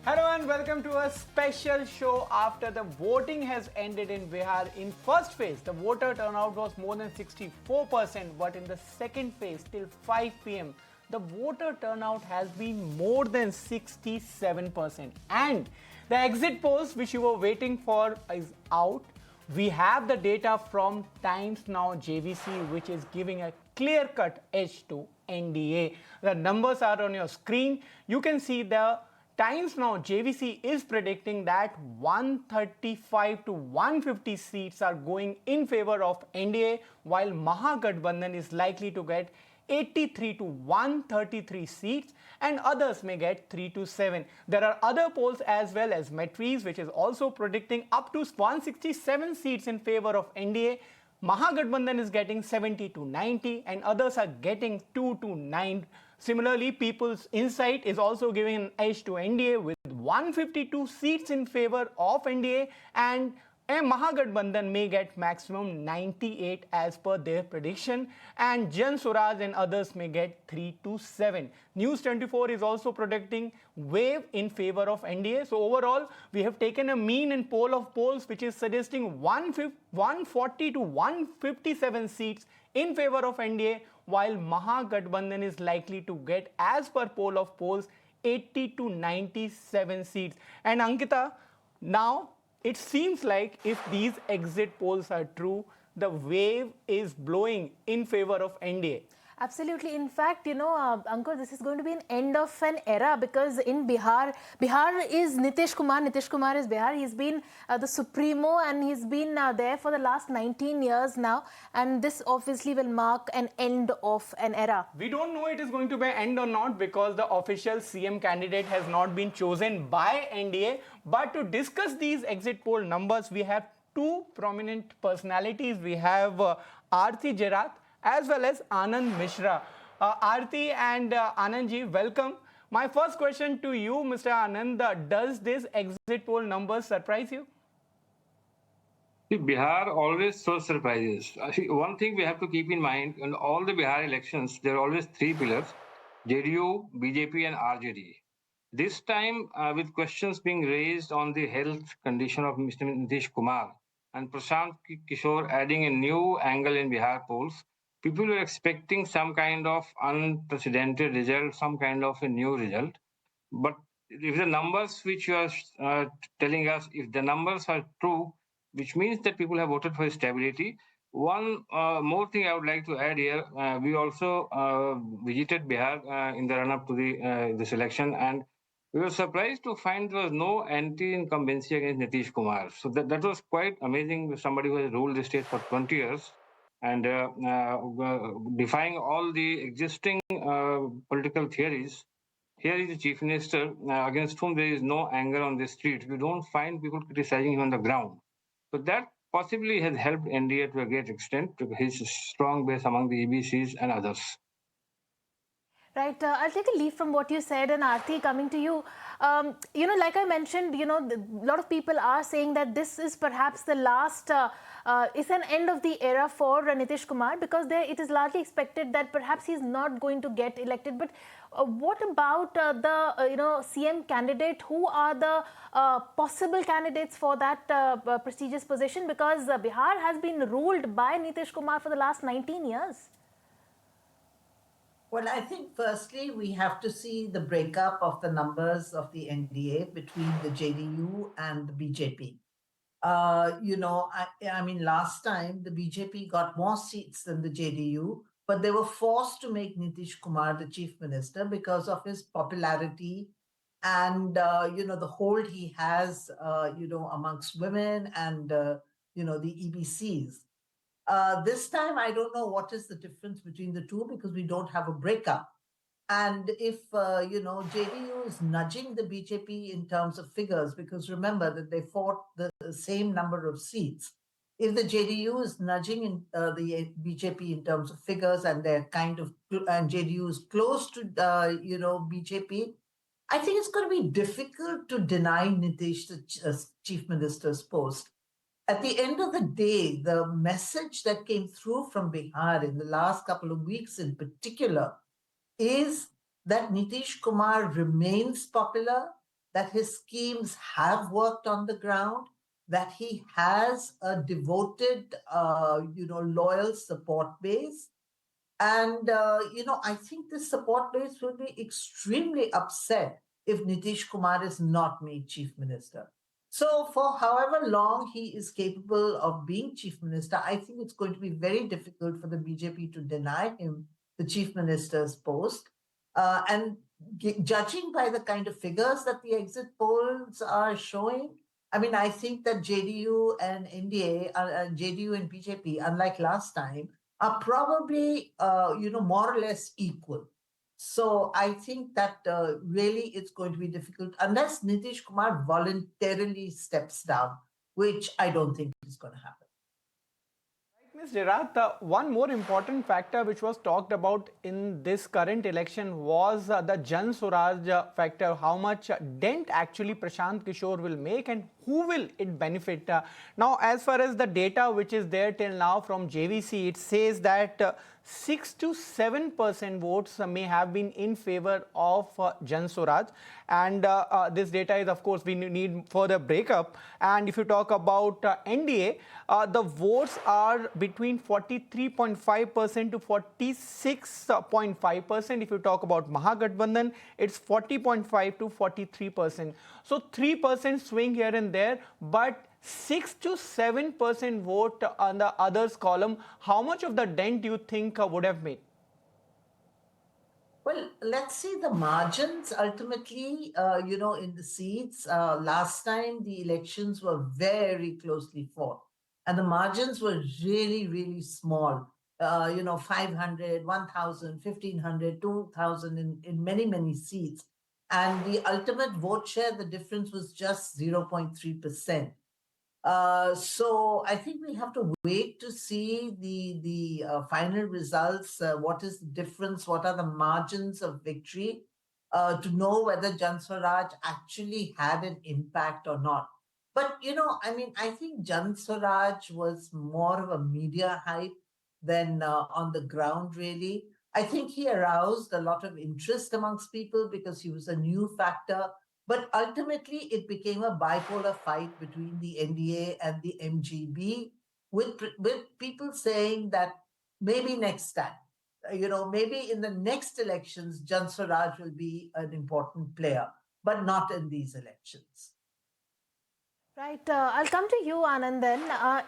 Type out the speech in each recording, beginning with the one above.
Hello and welcome to a special show after the voting has ended in Bihar. In first phase, the voter turnout was more than 64%, but in the second phase, till 5 p.m., the voter turnout has been more than 67%. And the exit polls which you were waiting for is out. We have the data from Times Now JVC, which is giving a clear-cut edge to NDA. The numbers are on your screen. You can see the Times Now JVC is predicting that 135 to 150 seats are going in favor of NDA, while Mahagathbandhan is likely to get 83 to 133 seats and others may get 3 to 7. There are other polls as well as Metris, which is also predicting up to 167 seats in favor of NDA. Mahagathbandhan is getting 70 to 90 and others are getting 2 to 9. Similarly, People's Insight is also giving an edge to NDA with 152 seats in favor of NDA, and Mahagathbandhan may get maximum 98 as per their prediction, and Jan Suraj and others may get 3 to 7. News 24 is also predicting wave in favor of NDA. So overall, we have taken a mean in poll of polls which is suggesting 140 to 157 seats in favor of NDA, while Mahagathbandhan is likely to get, as per poll of polls, 80 to 97 seats. And Ankita, now it seems like if these exit polls are true, the wave is blowing in favor of NDA. Absolutely. In fact, Ankur, this is going to be an end of an era, because in Bihar is Nitish Kumar. Nitish Kumar is Bihar. He's been the supremo and he's been there for the last 19 years now. And this obviously will mark an end of an era. We don't know it is going to be an end or not because the official CM candidate has not been chosen by NDA. But to discuss these exit poll numbers, we have two prominent personalities. We have Aarti Jerath as well as Anand Mishra. Aarti and Anandji, welcome. My first question to you, Mr. Anand, does this exit poll numbers surprise you? Bihar always shows surprises. One thing we have to keep in mind, in all the Bihar elections, there are always three pillars: JDU, BJP and RJD. This time, with questions being raised on the health condition of Mr. Nitish Kumar and Prashant Kishore adding a new angle in Bihar polls, people were expecting some kind of unprecedented result, some kind of a new result. But if the numbers which you are telling us, if the numbers are true, which means that people have voted for stability. One more thing I would like to add here, we also visited Bihar in the run-up to this election, and we were surprised to find there was no anti-incumbency against Nitish Kumar. So that was quite amazing. Somebody who has ruled the state for 20 years and defying all the existing political theories. Here is the chief minister against whom there is no anger on the street. You don't find people criticizing him on the ground. So that possibly has helped NDA to a great extent, to his strong base among the EBCs and others. Right. I'll take a leaf from what you said, and Aarti, coming to you. Like I mentioned, a lot of people are saying that this is perhaps the last, it's an end of the era for Nitish Kumar, because it is largely expected that perhaps he's not going to get elected. But what about the CM candidate? Who are the possible candidates for that prestigious position? Because Bihar has been ruled by Nitish Kumar for the last 19 years. Well, I think firstly, we have to see the breakup of the numbers of the NDA between the JDU and the BJP. I mean, last time the BJP got more seats than the JDU, but they were forced to make Nitish Kumar the chief minister because of his popularity and, the hold he has, amongst women and, the EBCs. This time, I don't know what is the difference between the two because we don't have a breakup. And if, JDU is nudging the BJP in terms of figures, because remember that they fought the same number of seats. If the JDU is nudging in the BJP in terms of figures and they're and JDU is close to, BJP, I think it's going to be difficult to deny Nitish the chief minister's post. At the end of the day, the message that came through from Bihar in the last couple of weeks in particular is that Nitish Kumar remains popular that his schemes have worked on the ground, that he has a devoted, loyal support base. And, I think this support base will be extremely upset if Nitish Kumar is not made chief minister. So, for however long he is capable of being chief minister, I think it's going to be very difficult for the BJP to deny him the chief minister's post. And judging by the kind of figures that the exit polls are showing, I mean, I think that JDU and NDA, JDU and BJP, unlike last time, are probably, more or less equal. So I think that really it's going to be difficult unless Nitish Kumar voluntarily steps down, which I don't think is going to happen. Ms. Derat, one more important factor which was talked about in this current election was the Jan Suraj factor, how much dent actually Prashant Kishore will make and who will it benefit. Now, as far as the data which is there till now from JVC, it says that 6 to 7% votes may have been in favor of Jan Suraj, and this data is, of course, we need further breakup. And if you talk about NDA, the votes are between 43.5% to 46.5%. If you talk about Mahagathbandhan, it's 40.5 to 43%. So 3% swing here and there, but 6 to 7% vote on the others column. How much of the dent do you think would have made? Well, let's see the margins ultimately, in the seats. Last time the elections were very closely fought and the margins were really, really small. 500, 1,000, 1,500, 2,000 in many, many seats. And the ultimate vote share, the difference was just 0.3%. So I think we have to wait to see the final results. What is the difference? What are the margins of victory? To know whether Jan Suraj actually had an impact or not. But I think Jan Suraj was more of a media hype than on the ground. Really, I think he aroused a lot of interest amongst people because he was a new factor. But ultimately, it became a bipolar fight between the NDA and the MGB, with people saying that maybe next time, maybe in the next elections, Jan Suraj will be an important player, but not in these elections. Right. I'll come to you, Anand, then.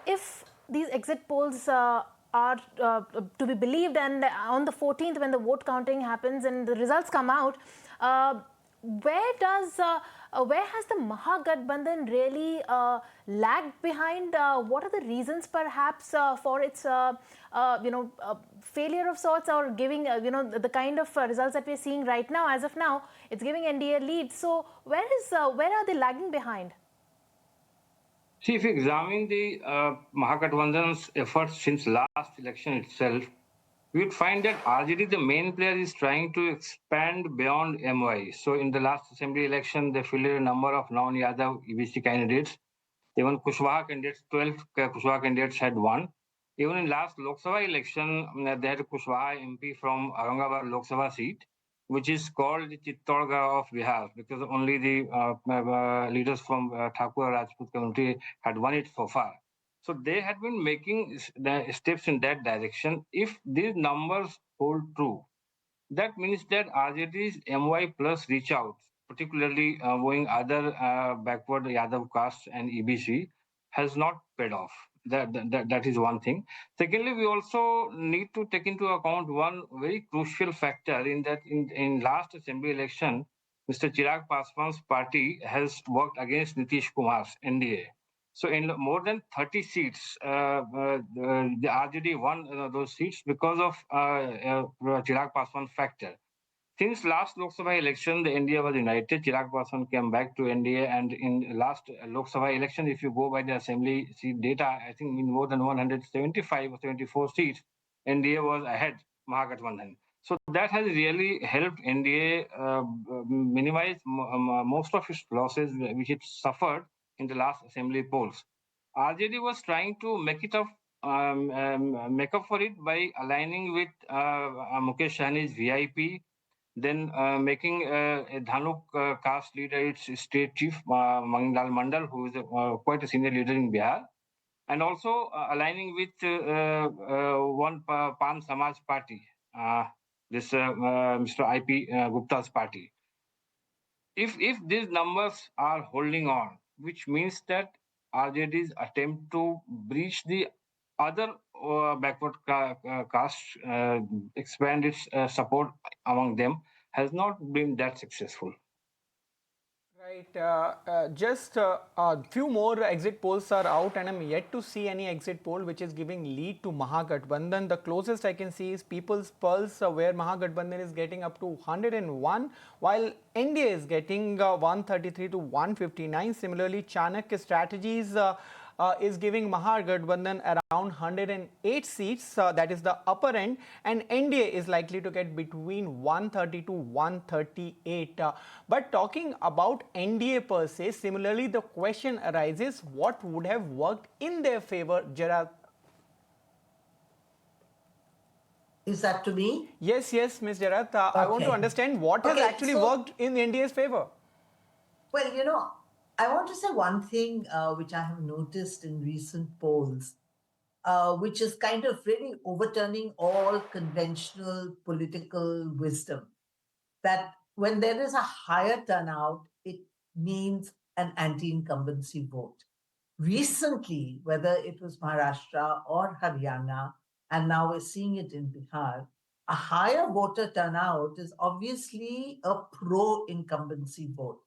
If these exit polls are to be believed, and on the 14th, when the vote counting happens and the results come out, where has the Mahagathbandhan really lagged behind? What are the reasons, perhaps, for its failure of sorts, or giving the kind of results that we're seeing right now? As of now, it's giving NDA lead. So where are they lagging behind? See, if you examine the Mahagathbandhan's efforts since last election itself, we would find that RJD, the main player, is trying to expand beyond MY. So in the last assembly election, they fielded a number of non-Yadav EBC candidates. Even Kushwaha candidates, 12 Kushwaha candidates had won. Even in last Lok Sabha election, they had a Kushwaha MP from Aurangabad Lok Sabha seat, which is called the Chittorgarh of Bihar, because only the leaders from Thakur Rajput community had won it so far. So they had been making steps in that direction. If these numbers hold true, that means that RJD's MY plus reach out, particularly going other backward Yadav castes and EBC, has not paid off. That is one thing. Secondly, we also need to take into account one very crucial factor in that in last assembly election, Mr. Chirag Paswan's party has worked against Nitish Kumar's NDA. So in more than 30 seats, the RJD won those seats because of Chirag Paswan factor. Since last Lok Sabha election, the NDA was united. Chirag Paswan came back to NDA, and in last Lok Sabha election, if you go by the assembly seat data, I think in more than 175 or 74 seats, NDA was ahead Mahagathbandhan. So that has really helped NDA minimize most of its losses which it suffered in the last assembly polls. RJD was trying to make up for it by aligning with Mukesh Sahni's VIP then making Dhanuk caste leader its state chief, Mangal Mandal, who is quite a senior leader in Bihar, and also aligning with one Pan Samaj party, Mr. I.P. Gupta's party. If these numbers are holding on, which means that RJD's attempt to breach the other backward caste, expand its support among them, has not been that successful. Right. Just a few more exit polls are out, and I'm yet to see any exit poll which is giving lead to Mahagathbandhan. The closest I can see is People's Pulse, where Mahagathbandhan is getting up to 101, while NDA is getting 133 to 159. Similarly, Chanakya Strategies is giving Mahagathbandhan around 108 seats, that is the upper end, and NDA is likely to get between 130 to 138. But talking about NDA per se, similarly the question arises, what would have worked in their favor, Gerard? Is that to me? Yes, Ms. Gerard. I want to understand what has actually worked in NDA's favor. Well, I want to say one thing which I have noticed in recent polls, which is kind of really overturning all conventional political wisdom, that when there is a higher turnout, it means an anti-incumbency vote. Recently, whether it was Maharashtra or Haryana, and now we're seeing it in Bihar, a higher voter turnout is obviously a pro-incumbency vote.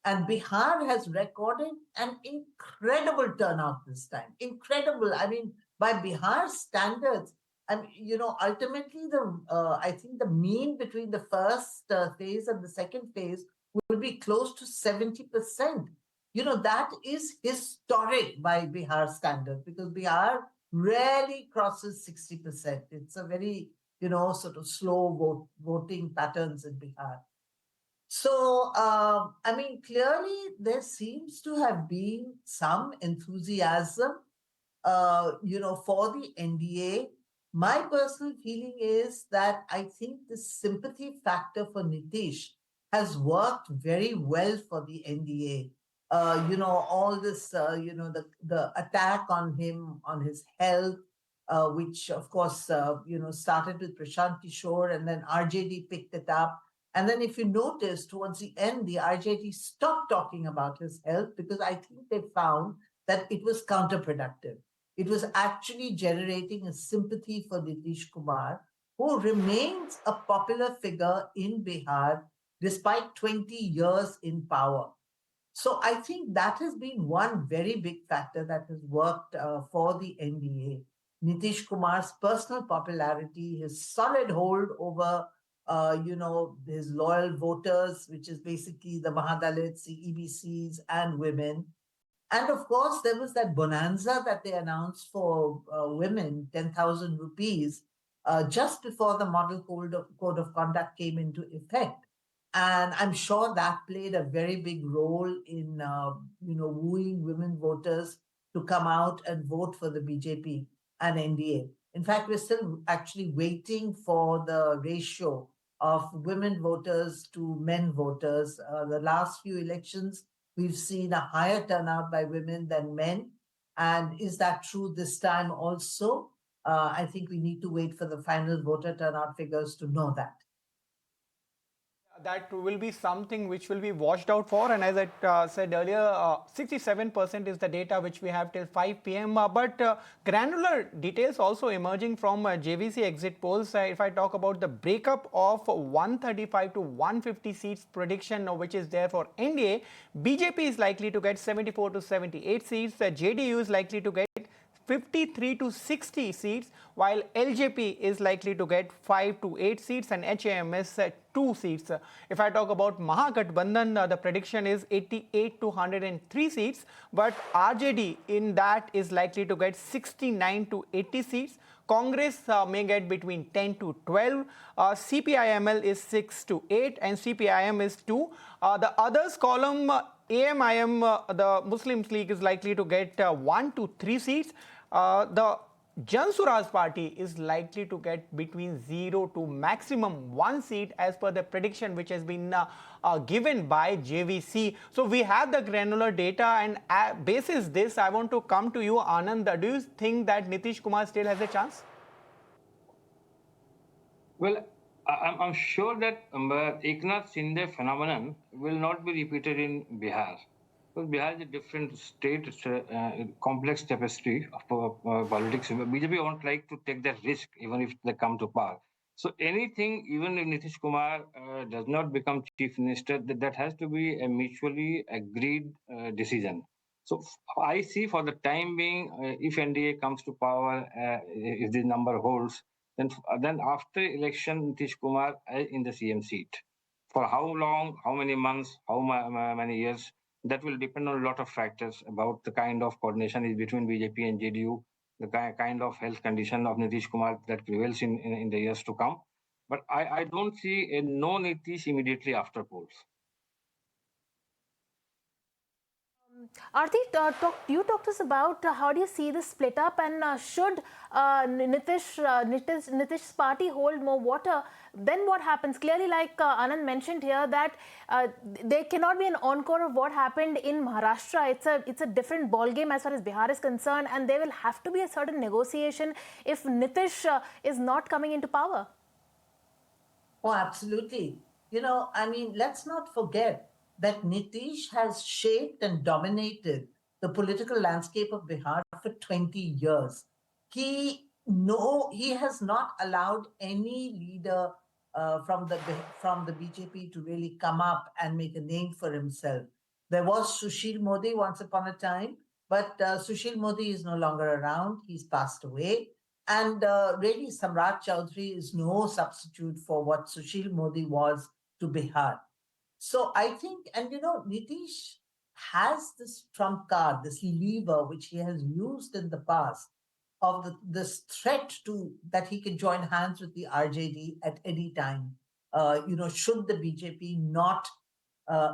And Bihar has recorded an incredible turnout this time. Incredible. I mean, by Bihar standards, ultimately, I think the mean between the first phase and the second phase will be close to 70%. That is historic by Bihar standards, because Bihar rarely crosses 60%. It's a very, sort of slow voting patterns in Bihar. So, clearly there seems to have been some enthusiasm, for the NDA. My personal feeling is that I think the sympathy factor for Nitish has worked very well for the NDA. All this, the attack on him, on his health, which of course, started with Prashant Kishore, and then RJD picked it up. And then if you notice, towards the end, the RJD stopped talking about his health, because I think they found that it was counterproductive. It was actually generating a sympathy for Nitish Kumar, who remains a popular figure in Bihar despite 20 years in power. So I think that has been one very big factor that has worked for the NDA. Nitish Kumar's personal popularity, his solid hold over his loyal voters, which is basically the Mahadalits, the EBCs, and women. And of course, there was that bonanza that they announced for women, 10,000 rupees, just before the model code of conduct came into effect. And I'm sure that played a very big role in, wooing women voters to come out and vote for the BJP and NDA. In fact, we're still actually waiting for the ratio of women voters to men voters. The last few elections, we've seen a higher turnout by women than men. And is that true this time also? I think we need to wait for the final voter turnout figures to know that. That will be something which will be watched out for, and as I said earlier, 67% is the data which we have till 5 p.m. But granular details also emerging from JVC exit polls. If I talk about the breakup of 135 to 150 seats prediction, which is there for NDA, BJP is likely to get 74 to 78 seats, JDU is likely to get 53 to 60 seats, while LJP is likely to get 5 to 8 seats and HAMS 2 seats. If I talk about Mahagathbandhan, the prediction is 88 to 103 seats, but RJD in that is likely to get 69 to 80 seats. Congress may get between 10 to 12. CPIML is 6 to 8 and CPIM is 2. The others column, AMIM, the Muslims League, is likely to get 1 to 3 seats. The Jan Suraj party is likely to get between 0 to maximum 1 seat as per the prediction which has been given by JVC. So we have the granular data, and basis this, I want to come to you, Anand. Do you think that Nitish Kumar still has a chance? Well, I'm sure that Eknath Shinde phenomenon will not be repeated in Bihar. Because Bihar is a different state, it's a complex tapestry of politics. BJP won't like to take that risk even if they come to power. So anything, even if Nitish Kumar does not become chief minister, that has to be a mutually agreed decision. So I see for the time being, if NDA comes to power, if the number holds, then after election, Nitish Kumar in the CM seat. For how long, how many months, how many years, that will depend on a lot of factors about the kind of coordination is between BJP and JDU, the kind of health condition of Nitish Kumar that prevails in the years to come. But I don't see a no Nitish immediately after polls. Aarti, you talked to us about how do you see this split up, and should Nitish's party hold more water? Then what happens? Clearly, like Anand mentioned here, that there cannot be an encore of what happened in Maharashtra. It's a different ball game as far as Bihar is concerned, and there will have to be a certain negotiation if Nitish is not coming into power. Oh, absolutely. I mean, let's not forget that Nitish has shaped and dominated the political landscape of Bihar for 20 years. He has not allowed any leader from the BJP to really come up and make a name for himself. There was Sushil Modi once upon a time, but Sushil Modi is no longer around. He's passed away. And really, Samrat Chaudhary is no substitute for what Sushil Modi was to Bihar. So I think, and Nitish has this trump card, this lever, which he has used in the past, of this threat to that he can join hands with the RJD at any time. Should the BJP not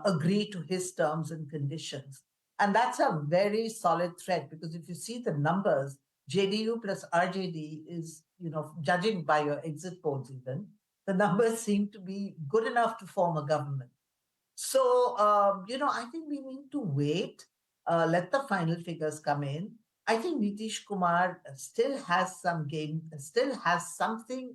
agree to his terms and conditions? And that's a very solid threat, because if you see the numbers, JDU plus RJD is, judging by your exit polls even, the numbers seem to be good enough to form a government. So, I think we need to wait, let the final figures come in. I think Nitish Kumar still has some game, still has something,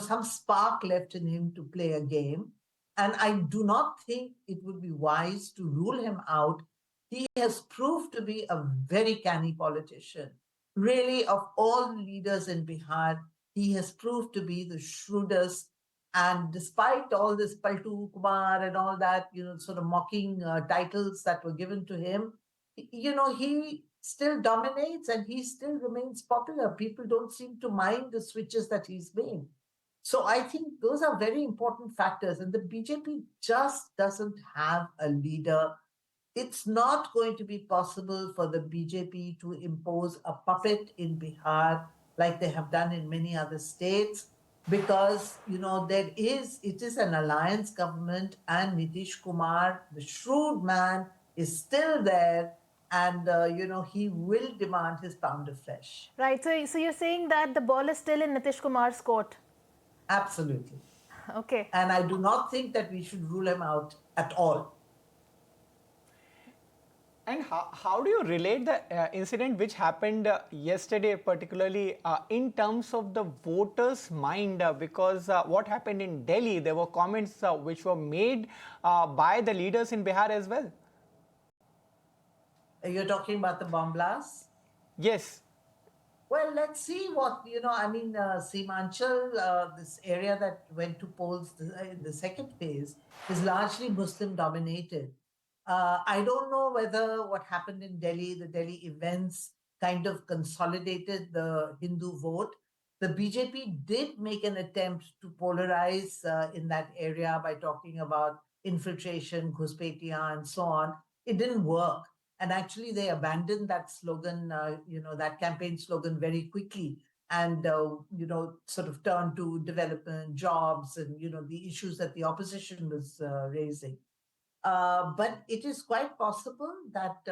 some spark left in him to play a game. And I do not think it would be wise to rule him out. He has proved to be a very canny politician. Really, of all the leaders in Bihar, he has proved to be the shrewdest. And despite all this Paltu Kumar and all that, sort of mocking titles that were given to him, he still dominates and he still remains popular. People don't seem to mind the switches that he's made. So I think those are very important factors. And the BJP just doesn't have a leader. It's not going to be possible for the BJP to impose a puppet in Bihar like they have done in many other states, because it is an alliance government, and Nitish Kumar, the shrewd man, is still there, and he will demand his pound of flesh. Right. So you're saying that the ball is still in Nitish Kumar's court. Absolutely. Okay. And I do not think that we should rule him out at all. And how do you relate the incident which happened yesterday, particularly in terms of the voters' mind? Because what happened in Delhi, there were comments which were made by the leaders in Bihar as well. You're talking about the bomb blast? Yes. Well, let's see what, Seemanchal, this area that went to polls in the second phase, is largely Muslim dominated. I don't know whether what happened in Delhi, the Delhi events, kind of consolidated the Hindu vote. The BJP did make an attempt to polarize in that area by talking about infiltration, Ghuspetia, and so on. It didn't work. And actually, they abandoned that slogan, that campaign slogan very quickly, and, sort of turned to development, jobs, and, the issues that the opposition was raising. But it is quite possible that,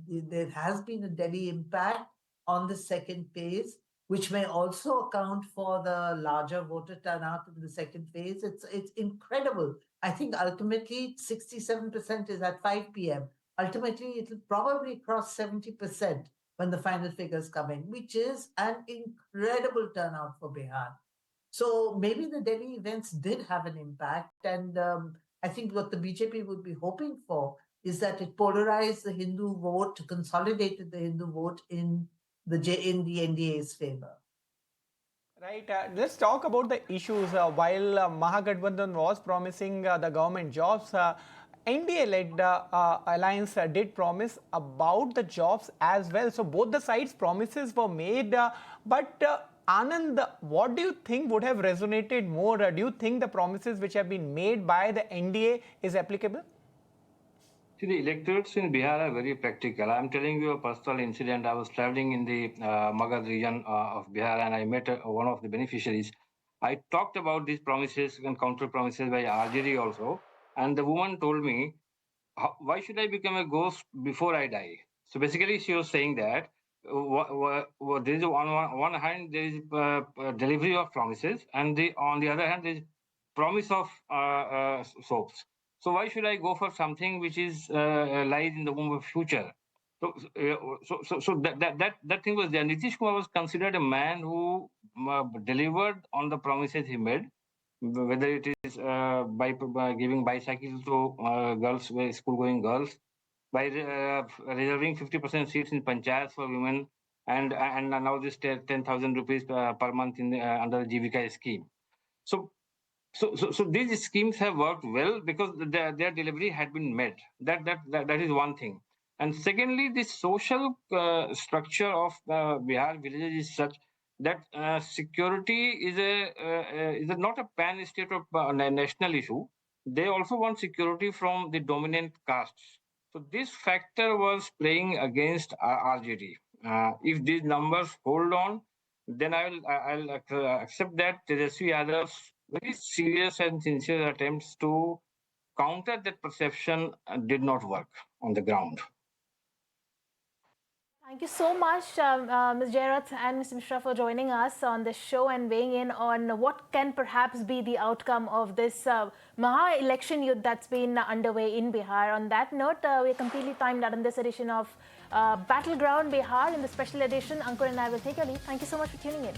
there has been a Delhi impact. on the second phase, which may also account for the larger voter turnout in the second phase. It's incredible. I think ultimately 67% is at 5 p.m. Ultimately, it'll probably cross 70% when the final figures come in, which is an incredible turnout for Bihar. So maybe the Delhi events did have an impact. And I think what the BJP would be hoping for is that it polarized the Hindu vote, consolidated the Hindu vote in the NDA's favor. Right. Let's talk about the issues. While Mahagathbandhan was promising the government jobs, NDA-led alliance did promise about the jobs as well. So both the sides' promises were made. But Anand, what do you think would have resonated more? Do you think the promises which have been made by the NDA is applicable? See, the electorates in Bihar are very practical. I'm telling you a personal incident. I was traveling in the Magad region of Bihar, and I met one of the beneficiaries. I talked about these promises and counter promises by RJD also, and the woman told me, why should I become a ghost before I die? So basically, she was saying that there is on one hand there is delivery of promises, and on the other hand there is promise of soaps. So why should I go for something which is lies in the womb of future? So that thing was there. Nitish Kumar was considered a man who delivered on the promises he made, whether it is by giving bicycles to girls, school-going girls, by reserving 50% seats in panchayats for women, and now this 10,000 rupees per month in under the GVK scheme. So these schemes have worked well because their delivery had been made. That is one thing. And secondly, the social structure of Bihar villages is such that security is not a pan-state or national issue. They also want security from the dominant castes. So this factor was playing against RJD. If these numbers hold on, then I'll accept that Tejasvi Yadav's very serious and sincere attempts to counter that perception did not work on the ground. Thank you so much, Ms. Jairat and Mr. Mishra, for joining us on this show and weighing in on what can perhaps be the outcome of this Maha election that's been underway in Bihar. On that note, we're completely timed out in this edition of Battleground Bihar. In the special edition, Ankur and I will take a leave. Thank you so much for tuning in.